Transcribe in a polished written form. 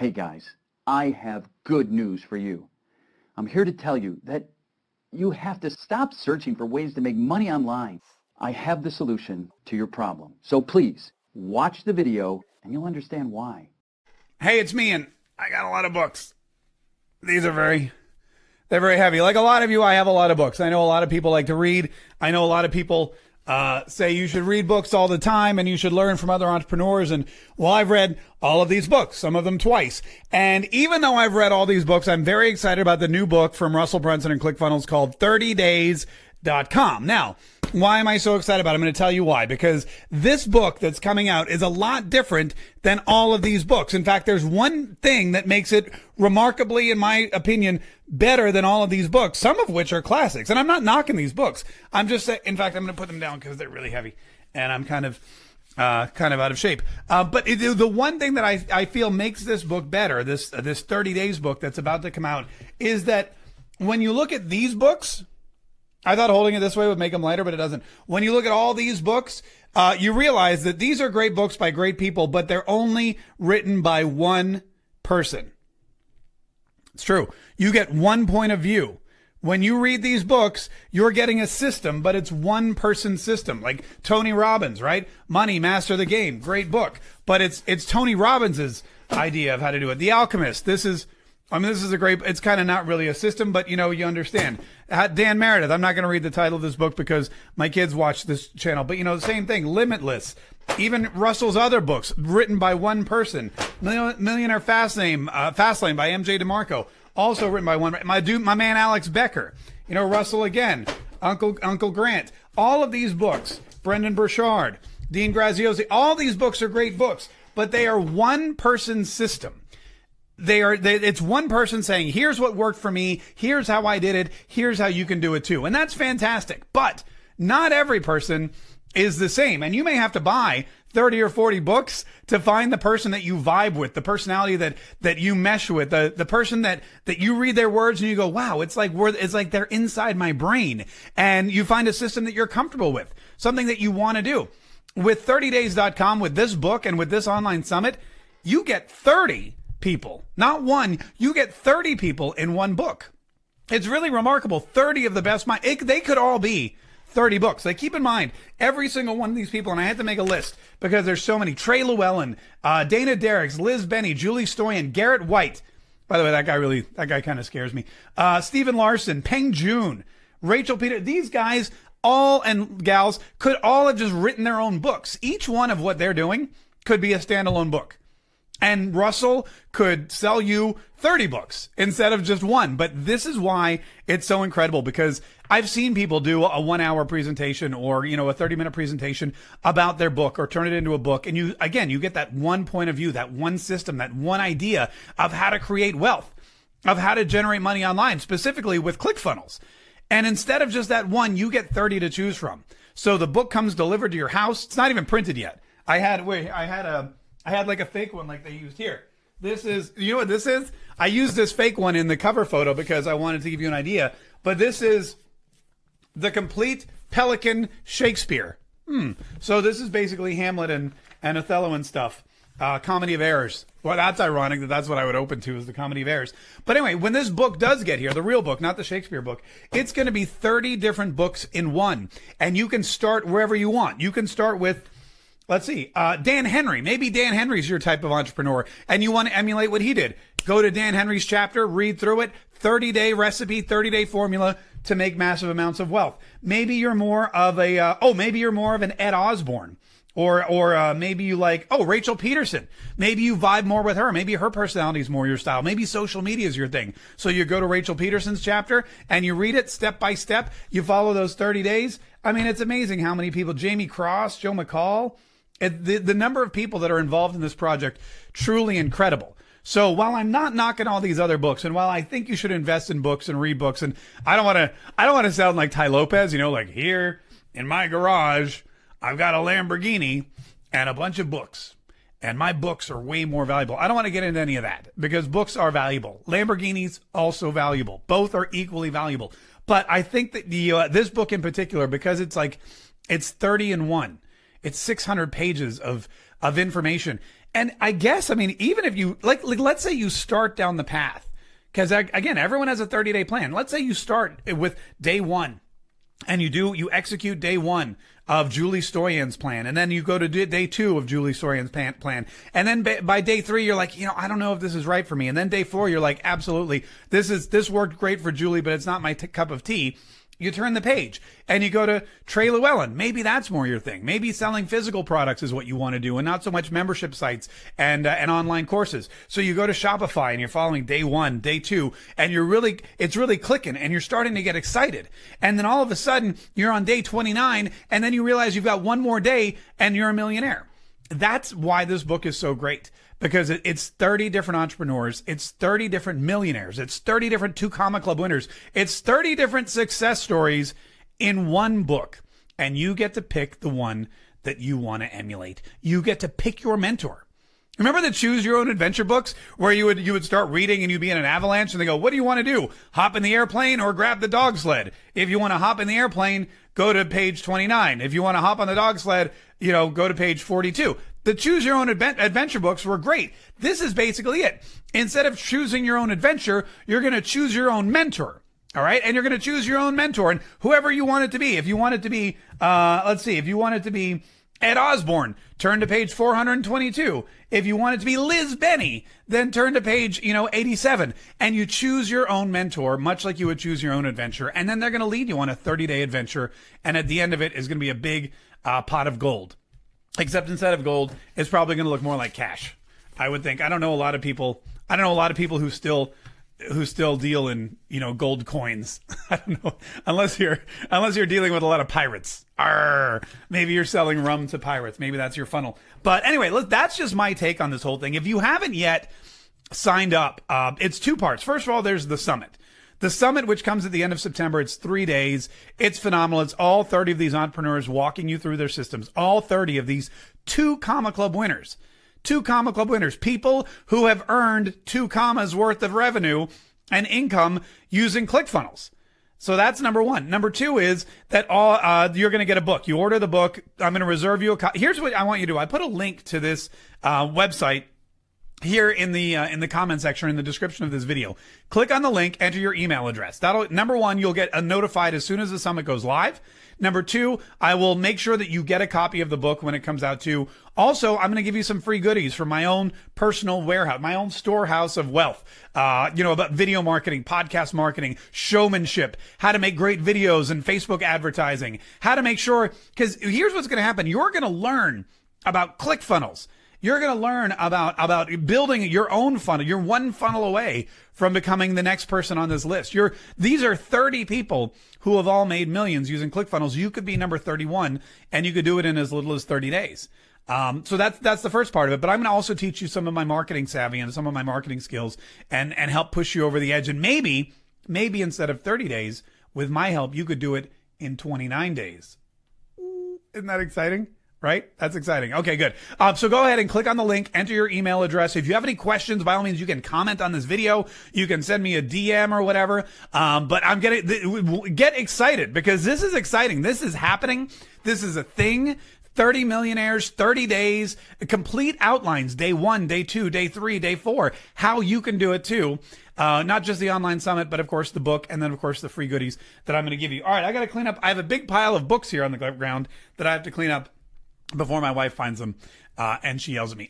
Hey guys, I have good news for you. I'm here to tell you that you have to stop searching for ways to make money online. I have the solution to your problem. So please, watch the video and you'll understand why. Hey, it's me, and I got a lot of books. They're very heavy. Like a lot of you, I have a lot of books. I know a lot of people like to read. I know a lot of people say you should read books all the time and you should learn from other entrepreneurs. And well, I've read all of these books, some of them twice. And even though I've read all these books, I'm very excited about the new book from Russel Brunson and Clickfunnels called 30days.com. Now, why am I so excited about it? I'm going to tell you why. Because this book that's coming out is a lot different than all of these books. In fact, there's one thing that makes it remarkably, in my opinion, better than all of these books, some of which are classics. And I'm not knocking these books. I'm just saying, in fact, I'm going to put them down because they're really heavy and I'm kind of out of shape. But the one thing that I feel makes this book better, this 30 days book that's about to come out, is that when you look at these books, I thought holding it this way would make them lighter, but it doesn't. When you look at all these books, you realize that these are great books by great people, but they're only written by one person. It's true. You get one point of view. When you read these books, you're getting a system, but it's one person's system. Like Tony Robbins, right? Money, Master the Game. Great book. But it's Tony Robbins's idea of how to do it. The Alchemist. This is a great, it's kind of not really a system, but you understand. Dan Meredith, I'm not going to read the title of this book because my kids watch this channel, but the same thing, Limitless. Even Russell's other books written by one person. Millionaire Fastlane by MJ DeMarco, also written by one. My man Alex Becker. Russell again, Uncle Grant. All of these books, Brendan Burchard, Dean Graziosi, all these books are great books, but they are one person's system. It's one person saying, here's what worked for me. Here's how I did it. Here's how you can do it too. And that's fantastic. But not every person is the same. And you may have to buy 30 or 40 books to find the person that you vibe with, the personality that you mesh with, the person that you read their words and you go, wow, it's like they're inside my brain. And you find a system that you're comfortable with, something that you want to do. With 30days.com, with this book and with this online summit, you get 30 people, not one. You get 30 people in one book. It's really remarkable. 30 of the best minds. They could all be 30 books. Like, keep in mind, every single one of these people, and I had to make a list because there's so many. Trey Llewellyn, Dana Derricks, Liz Benny, Julie Stoyan, Garrett White. By the way, that guy kind of scares me. Stephen Larson, Peng Joon, Rachel Peter. These guys all and gals could all have just written their own books. Each one of what they're doing could be a standalone book. And Russell could sell you 30 books instead of just one. But this is why it's so incredible, because I've seen people do a 1 hour presentation or, a 30-minute presentation about their book or turn it into a book. And you get that one point of view, that one system, that one idea of how to create wealth, of how to generate money online, specifically with Clickfunnels. And instead of just that one, you get 30 to choose from. So the book comes delivered to your house. It's not even printed yet. I had like a fake one like they used here. This is, you know what this is? I used this fake one in the cover photo because I wanted to give you an idea. But this is the complete Pelican Shakespeare. So this is basically Hamlet and Othello and stuff. Comedy of Errors. Well, that's ironic that's what I would open to, is the Comedy of Errors. But anyway, when this book does get here, the real book, not the Shakespeare book, it's going to be 30 different books in one. And you can start wherever you want. You can start with, let's see, Dan Henry. Maybe Dan Henry's your type of entrepreneur and you want to emulate what he did. Go to Dan Henry's chapter, read through it, 30-day recipe, 30-day formula to make massive amounts of wealth. Maybe you're more of an Ed Osborne. Or maybe you like, Rachel Peterson. Maybe you vibe more with her. Maybe her personality is more your style. Maybe social media is your thing. So you go to Rachel Peterson's chapter and you read it step by step. You follow those 30 days. I mean, it's amazing how many people, Jamie Cross, Joe McCall, the number of people that are involved in this project, truly incredible. So while I'm not knocking all these other books, and while I think you should invest in books and read books, and I don't want to sound like Ty Lopez, like here in my garage, I've got a Lamborghini and a bunch of books, and my books are way more valuable. I don't want to get into any of that because books are valuable. Lamborghinis also valuable. Both are equally valuable. But I think that this book in particular, because it's 30 in one. It's 600 pages of information. And I guess, I mean, even if you, like let's say you start down the path, because again, everyone has a 30-day plan. Let's say you start with day 1 and you execute day 1 of Julie Stoyan's plan. And then you go to day 2 of Julie Stoyan's plan. And then by day 3, you're like, I don't know if this is right for me. And then day 4, you're like, absolutely, this worked great for Julie, but it's not my cup of tea. You turn the page and you go to Trey Llewellyn. Maybe that's more your thing. Maybe selling physical products is what you want to do and not so much membership sites and online courses. So you go to Shopify and you're following day 1, day 2, and it's really clicking and you're starting to get excited. And then all of a sudden you're on day 29 and then you realize you've got one more day and you're a millionaire. That's why this book is so great. Because it's 30 different entrepreneurs. It's 30 different millionaires. It's 30 different 2 Comma Club winners. It's 30 different success stories in one book. And you get to pick the one that you want to emulate. You get to pick your mentor. Remember the Choose Your Own Adventure books where you would start reading and you'd be in an avalanche and they go, what do you want to do? Hop in the airplane or grab the dog sled? If you want to hop in the airplane, go to page 29. If you want to hop on the dog sled, go to page 42. The Choose Your Own Adventure books were great. This is basically it. Instead of choosing your own adventure, you're going to choose your own mentor. All right. And you're going to choose your own mentor and whoever you want it to be. If you want it to be, if you want it to be Ed Osborne, turn to page 422. If you want it to be Liz Benny, then turn to page, 87. And you choose your own mentor, much like you would choose your own adventure. And then they're going to lead you on a 30-day adventure. And at the end of it is going to be a big pot of gold. Except instead of gold, it's probably going to look more like cash, I would think. I don't know a lot of people who still deal in, gold coins. I don't know. Unless you're dealing with a lot of pirates. Arr, maybe you're selling rum to pirates. Maybe that's your funnel. But anyway, look, that's just my take on this whole thing. If you haven't yet signed up, it's 2 parts. First of all, there's the summit. The summit, which comes at the end of September, it's 3 days. It's phenomenal. It's all 30 of these entrepreneurs walking you through their systems. All 30 of these 2 Comma Club winners. 2 Comma Club winners. People who have earned 2 commas worth of revenue and income using Clickfunnels. So that's number 1. Number 2 is that you're going to get a book. You order the book. I'm going to reserve you a copy. Here's what I want you to do. I put a link to this website here in the comment section, in the description of this video. Click on the link, enter your email address. Number 1, you'll get notified as soon as the summit goes live. Number 2, I will make sure that you get a copy of the book when it comes out too. Also, I'm going to give you some free goodies from my own personal warehouse, my own storehouse of wealth, about video marketing, podcast marketing, showmanship, how to make great videos and Facebook advertising, how to make sure, because here's what's going to happen. You're going to learn about Clickfunnels. You're going to learn about building your own funnel. You're one funnel away from becoming the next person on this list. These are 30 people who have all made millions using Clickfunnels. You could be number 31 and you could do it in as little as 30 days. So that's the first part of it. But I'm going to also teach you some of my marketing savvy and some of my marketing skills and help push you over the edge. And maybe instead of 30 days, with my help, you could do it in 29 days. Isn't that exciting? Right? That's exciting. Okay, good. So go ahead and click on the link, enter your email address. If you have any questions, by all means, you can comment on this video. You can send me a DM or whatever. But get excited because this is exciting. This is happening. This is a thing. 30 millionaires, 30 days, complete outlines, day 1, day 2, day 3, day 4, how you can do it too. Not just the online summit, but of course the book, and then of course the free goodies that I'm going to give you. All right, I got to clean up. I have a big pile of books here on the ground that I have to clean up before my wife finds them and she yells at me.